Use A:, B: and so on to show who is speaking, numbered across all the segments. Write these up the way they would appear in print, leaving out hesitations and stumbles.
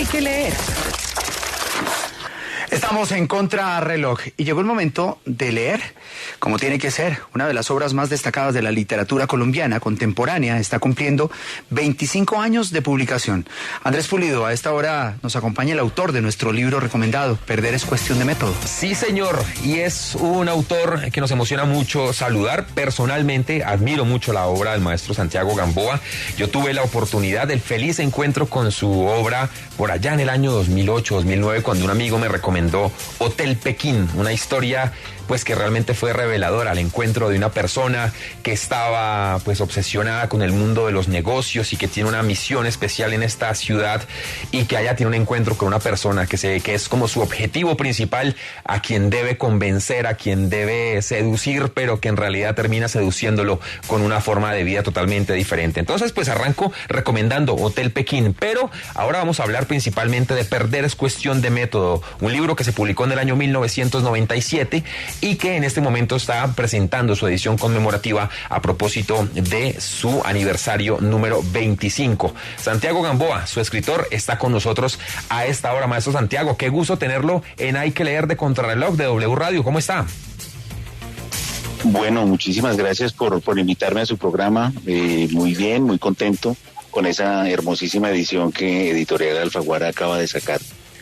A: Hay que leer. Estamos en Contrarreloj y llegó el momento de leer como tiene que ser. Una de las obras más destacadas de la literatura colombiana contemporánea está cumpliendo 25 años de publicación. Andrés Pulido, a esta hora nos acompaña el autor de nuestro libro recomendado, Perder es cuestión de método.
B: Sí, señor, y es un autor que nos emociona mucho saludar. Personalmente admiro mucho la obra del maestro Santiago Gamboa. Yo tuve la oportunidad del feliz encuentro con su obra por allá en el año 2008-2009, cuando un amigo me recomendó Hotel Pekín, una historia pues que realmente fue reveladora, al encuentro de una persona que estaba pues obsesionada con el mundo de los negocios y que tiene una misión especial en esta ciudad, y que allá tiene un encuentro con una persona que es como su objetivo principal, a quien debe convencer, a quien debe seducir, pero que en realidad termina seduciéndolo con una forma de vida totalmente diferente. Entonces pues arranco recomendando Hotel Pekín, pero ahora vamos a hablar principalmente de Perder es cuestión de método, un libro que se publicó en el año 1997 y que en este momento está presentando su edición conmemorativa a propósito de su aniversario número 25. Santiago Gamboa, su escritor, está con nosotros a esta hora. Maestro Santiago, qué gusto tenerlo en Hay que leer de Contrarreloj de W Radio. ¿Cómo está?
C: Bueno, muchísimas gracias por invitarme a su programa. Muy bien, muy contento con esa hermosísima edición que Editorial Alfaguara acaba de sacar.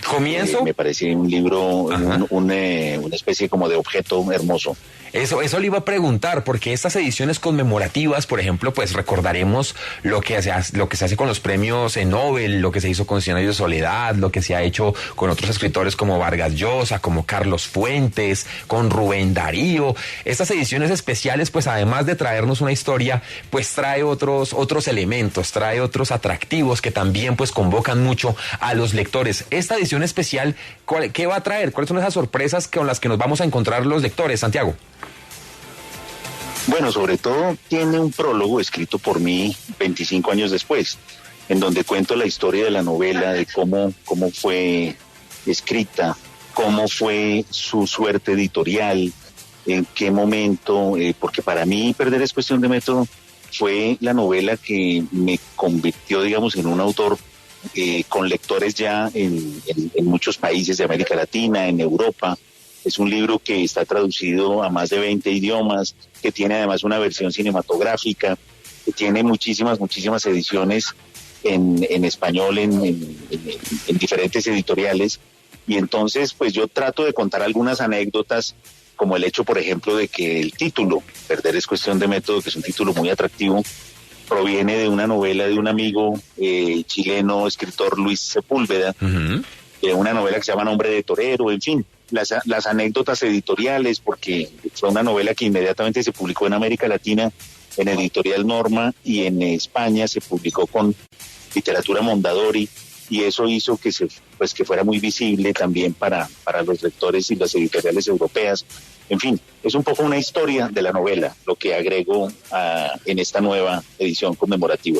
B: Comienzo.
C: Me parece un libro, una especie como de objeto hermoso.
B: Eso le iba a preguntar, porque estas ediciones conmemorativas, por ejemplo, pues recordaremos lo que se hace con los premios Nobel, lo que se hizo con Cien años de soledad, lo que se ha hecho con otros escritores como Vargas Llosa, como Carlos Fuentes, con Rubén Darío. Estas ediciones especiales, pues además de traernos una historia, pues trae otros elementos, trae otros atractivos que también pues convocan mucho a los lectores. Esta edición especial, ¿qué va a traer? ¿Cuáles son esas sorpresas con las que nos vamos a encontrar los lectores, Santiago?
C: Bueno, sobre todo tiene un prólogo escrito por mí 25 años después, en donde cuento la historia de la novela, de cómo fue escrita, cómo fue su suerte editorial, en qué momento, porque para mí Perder es cuestión de método fue la novela que me convirtió, digamos, en un autor con lectores ya en muchos países de América Latina, en Europa. Es un libro que está traducido a más de 20 idiomas, que tiene además una versión cinematográfica, que tiene muchísimas ediciones en español, en diferentes editoriales. Y entonces, pues yo trato de contar algunas anécdotas, como el hecho, por ejemplo, de que el título, Perder es cuestión de método, que es un título muy atractivo, proviene de una novela de un amigo chileno, escritor Luis Sepúlveda, de una novela que se llama Nombre de Torero, en fin. Las anécdotas editoriales, porque fue una novela que inmediatamente se publicó en América Latina, en Editorial Norma, y en España se publicó con Literatura Mondadori, y eso hizo que fuera muy visible también para los lectores y las editoriales europeas. En fin, es un poco una historia de la novela, lo que agrego en esta nueva edición conmemorativa.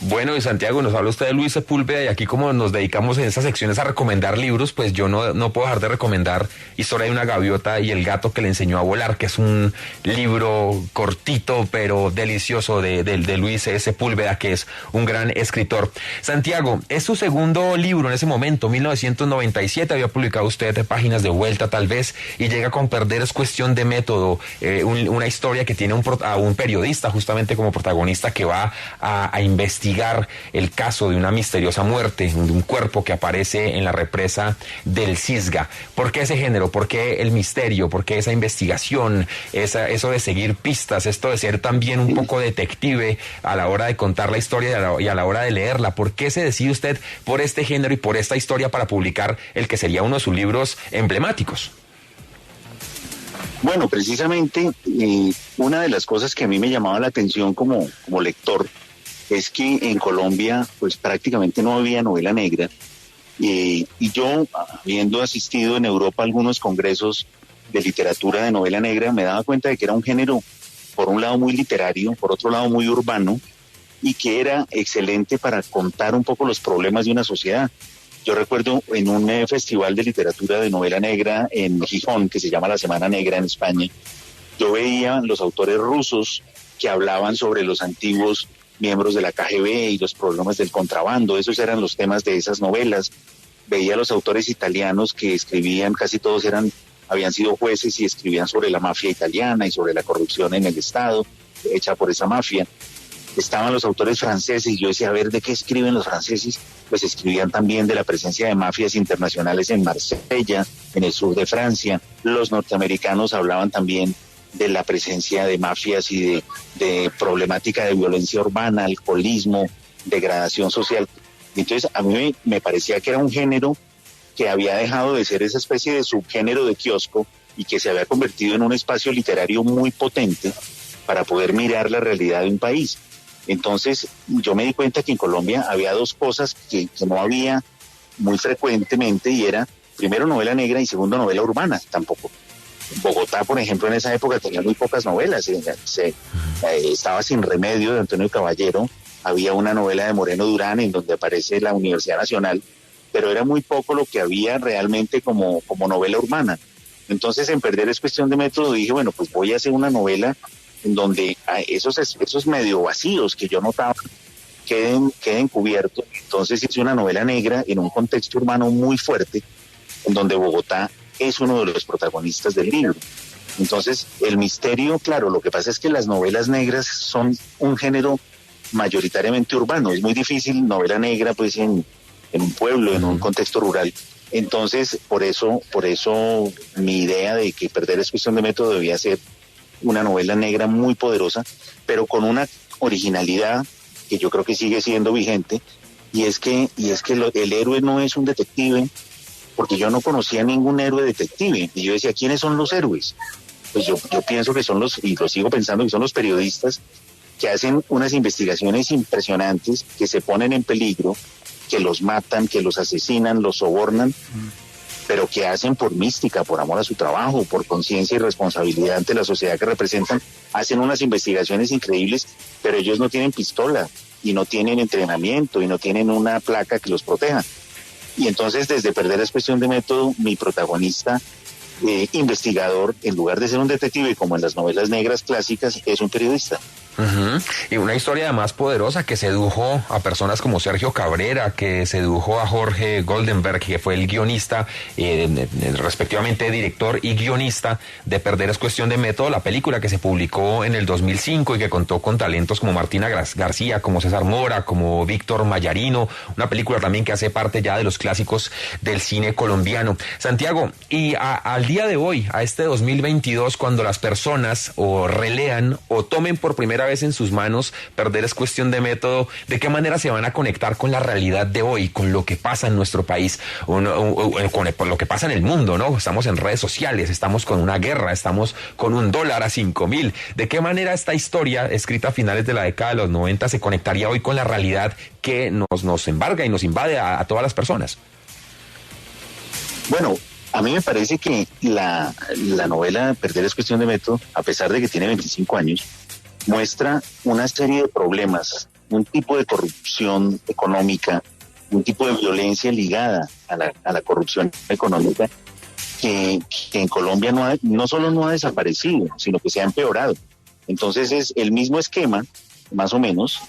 B: Bueno, y Santiago, nos habla usted de Luis Sepúlveda, y aquí como nos dedicamos en estas secciones a recomendar libros, pues yo no puedo dejar de recomendar Historia de una gaviota y el gato que le enseñó a volar, que es un libro cortito pero delicioso de Luis Sepúlveda, que es un gran escritor. Santiago, es su segundo libro en ese momento, 1997, había publicado usted Páginas de vuelta tal vez, y llega con Perder es cuestión de método, una historia que tiene a un periodista justamente como protagonista, que va a investigar el caso de una misteriosa muerte de un cuerpo que aparece en la represa del Cisga. ¿Por qué ese género? ¿Por qué el misterio? ¿Por qué esa investigación? Eso de seguir pistas, esto de ser también un poco detective a la hora de contar la historia y a la hora de leerla. ¿Por qué se decide usted por este género y por esta historia para publicar el que sería uno de sus libros emblemáticos?
C: Bueno, precisamente una de las cosas que a mí me llamaba la atención como lector es que en Colombia pues prácticamente no había novela negra, y yo, habiendo asistido en Europa a algunos congresos de literatura de novela negra, me daba cuenta de que era un género, por un lado muy literario, por otro lado muy urbano, y que era excelente para contar un poco los problemas de una sociedad. Yo recuerdo en un festival de literatura de novela negra en Gijón, que se llama La Semana Negra en España, yo veía los autores rusos que hablaban sobre los antiguos miembros de la KGB y los problemas del contrabando. Esos eran los temas de esas novelas. veía a los autores italianos que escribían, casi todos habían sido jueces y escribían sobre la mafia italiana y sobre la corrupción en el Estado hecha por esa mafia. Estaban los autores franceses y yo decía, a ver, ¿de qué escriben los franceses? Pues escribían también de la presencia de mafias internacionales en Marsella, en el sur de Francia. Los norteamericanos hablaban también de la presencia de mafias y de problemática de violencia urbana, alcoholismo, degradación social. Entonces a mí me parecía que era un género que había dejado de ser esa especie de subgénero de kiosco y que se había convertido en un espacio literario muy potente para poder mirar la realidad de un país. Entonces yo me di cuenta que en Colombia había dos cosas que no había muy frecuentemente, y era primero novela negra y segundo novela urbana. Tampoco. Bogotá, por ejemplo, en esa época tenía muy pocas novelas. Estaba Sin Remedio de Antonio Caballero, había una novela de Moreno Durán en donde aparece la Universidad Nacional, pero era muy poco lo que había realmente como novela urbana. Entonces, en Perder es cuestión de método, dije, bueno, pues voy a hacer una novela en donde esos medio vacíos que yo notaba queden cubiertos. Entonces hice una novela negra en un contexto urbano muy fuerte, en donde Bogotá es uno de los protagonistas del libro. Entonces, el misterio, claro, lo que pasa es que las novelas negras son un género mayoritariamente urbano. Es muy difícil novela negra, pues, en un pueblo, en un contexto rural. Entonces, por eso mi idea de que Perder es cuestión de método debía ser una novela negra muy poderosa, pero con una originalidad que yo creo que sigue siendo vigente, y es que el héroe no es un detective, porque yo no conocía ningún héroe detective, y yo decía, ¿quiénes son los héroes? Pues yo pienso que son y lo sigo pensando, que son los periodistas que hacen unas investigaciones impresionantes, que se ponen en peligro, que los matan, que los asesinan, los sobornan, pero que hacen por mística, por amor a su trabajo, por conciencia y responsabilidad ante la sociedad que representan. Hacen unas investigaciones increíbles, pero ellos no tienen pistola y no tienen entrenamiento y no tienen una placa que los proteja. Y entonces, desde Perder es cuestión de método, mi protagonista, investigador, en lugar de ser un detective como en las novelas negras clásicas, es un periodista.
B: Y una historia además poderosa que sedujo a personas como Sergio Cabrera, que sedujo a Jorge Goldenberg, que fue el guionista, respectivamente director y guionista de Perder es cuestión de método, la película que se publicó en el 2005 y que contó con talentos como Martina García, como César Mora, como Víctor Mayarino, una película también que hace parte ya de los clásicos del cine colombiano. Santiago, y al día de hoy, a este 2022, cuando las personas o relean o tomen por primera vez en sus manos Perder es cuestión de método, ¿de qué manera se van a conectar con la realidad de hoy, con lo que pasa en nuestro país, con lo que pasa en el mundo, ¿no? Estamos en redes sociales, estamos con una guerra, estamos con un dólar a 5.000. ¿De qué manera esta historia, escrita a finales de la década de los 90, se conectaría hoy con la realidad que nos embarga y nos invade a todas las personas?
C: Bueno, a mí me parece que la novela Perder es cuestión de método, a pesar de que tiene 25 años, muestra una serie de problemas, un tipo de corrupción económica, un tipo de violencia ligada a la corrupción económica que en Colombia no solo no ha desaparecido, sino que se ha empeorado. Entonces es el mismo esquema, más o menos,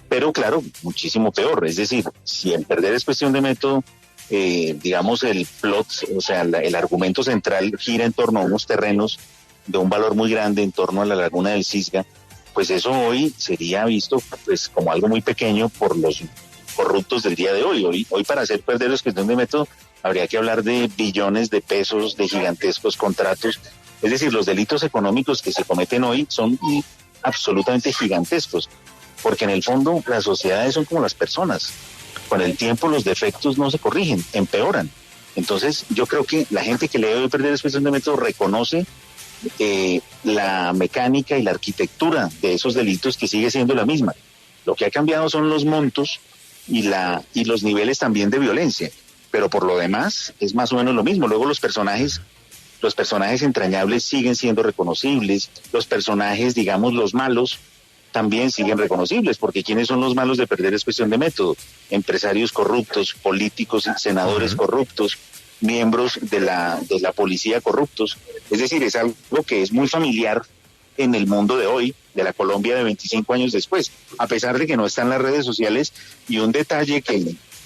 C: pero claro, muchísimo peor. Es decir, si en Perder es cuestión de método, digamos, el plot, o sea, el argumento central gira en torno a unos terrenos de un valor muy grande en torno a la laguna del Cisga, pues eso hoy sería visto pues como algo muy pequeño por los corruptos del día de hoy. Hoy para hacer Perder es cuestión de método habría que hablar de billones de pesos, de gigantescos contratos. Es decir, los delitos económicos que se cometen hoy son absolutamente gigantescos, porque en el fondo las sociedades son como las personas. Con el tiempo los defectos no se corrigen, empeoran. Entonces yo creo que la gente que lee hoy Perder es cuestión de método reconoce la mecánica y la arquitectura de esos delitos, que sigue siendo la misma. Lo que ha cambiado son los montos y los niveles también de violencia, pero por lo demás es más o menos lo mismo. Luego los personajes entrañables siguen siendo reconocibles, los personajes, digamos, los malos también siguen reconocibles, porque ¿quiénes son los malos de Perder es cuestión de método? Empresarios corruptos, políticos, senadores corruptos, miembros de la policía corruptos. Es decir, es algo que es muy familiar en el mundo de hoy, de la Colombia de 25 años después, a pesar de que no están las redes sociales. Y un detalle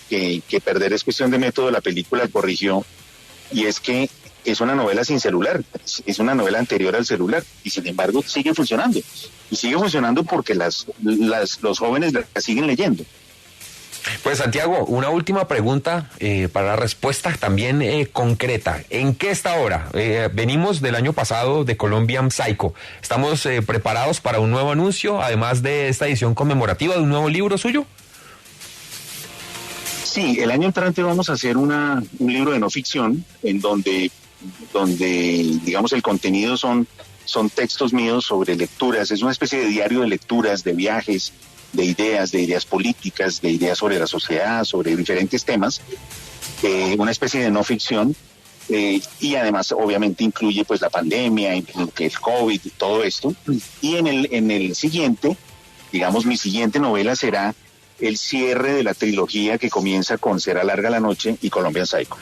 C: que perder es cuestión de método, la película corrigió, y es que es una novela sin celular, es una novela anterior al celular, y sin embargo sigue funcionando. Y sigue funcionando porque los jóvenes la siguen leyendo.
B: Pues Santiago, una última pregunta para la respuesta también concreta. ¿En qué está ahora? Venimos del año pasado de Colombian Psycho. ¿Estamos preparados para un nuevo anuncio, además de esta edición conmemorativa de un nuevo libro suyo?
C: Sí, el año entrante vamos a hacer un libro de no ficción en donde digamos el contenido son textos míos sobre lecturas. Es una especie de diario de lecturas, de viajes, de ideas políticas, de ideas sobre la sociedad, sobre diferentes temas, una especie de no ficción, y además obviamente incluye pues la pandemia, el COVID y todo esto. Y en el siguiente, digamos, mi siguiente novela será el cierre de la trilogía que comienza con Será larga la noche y Colombian Psycho.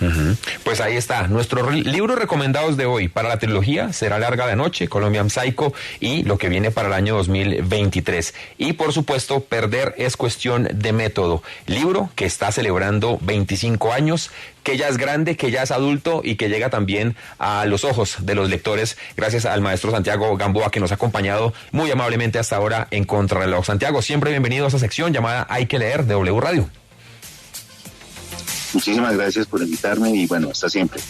B: Pues ahí está, nuestros libros recomendados de hoy para la trilogía: Será larga la noche, Colombian Psycho y lo que viene para el año 2023. Y por supuesto, Perder es cuestión de método, libro que está celebrando 25 años, que ya es grande, que ya es adulto y que llega también a los ojos de los lectores gracias al maestro Santiago Gamboa, que nos ha acompañado muy amablemente hasta ahora en Contrarreloj. Santiago, siempre bienvenido a esta sección llamada Hay que leer de W Radio.
C: Muchísimas gracias por invitarme y bueno, hasta siempre.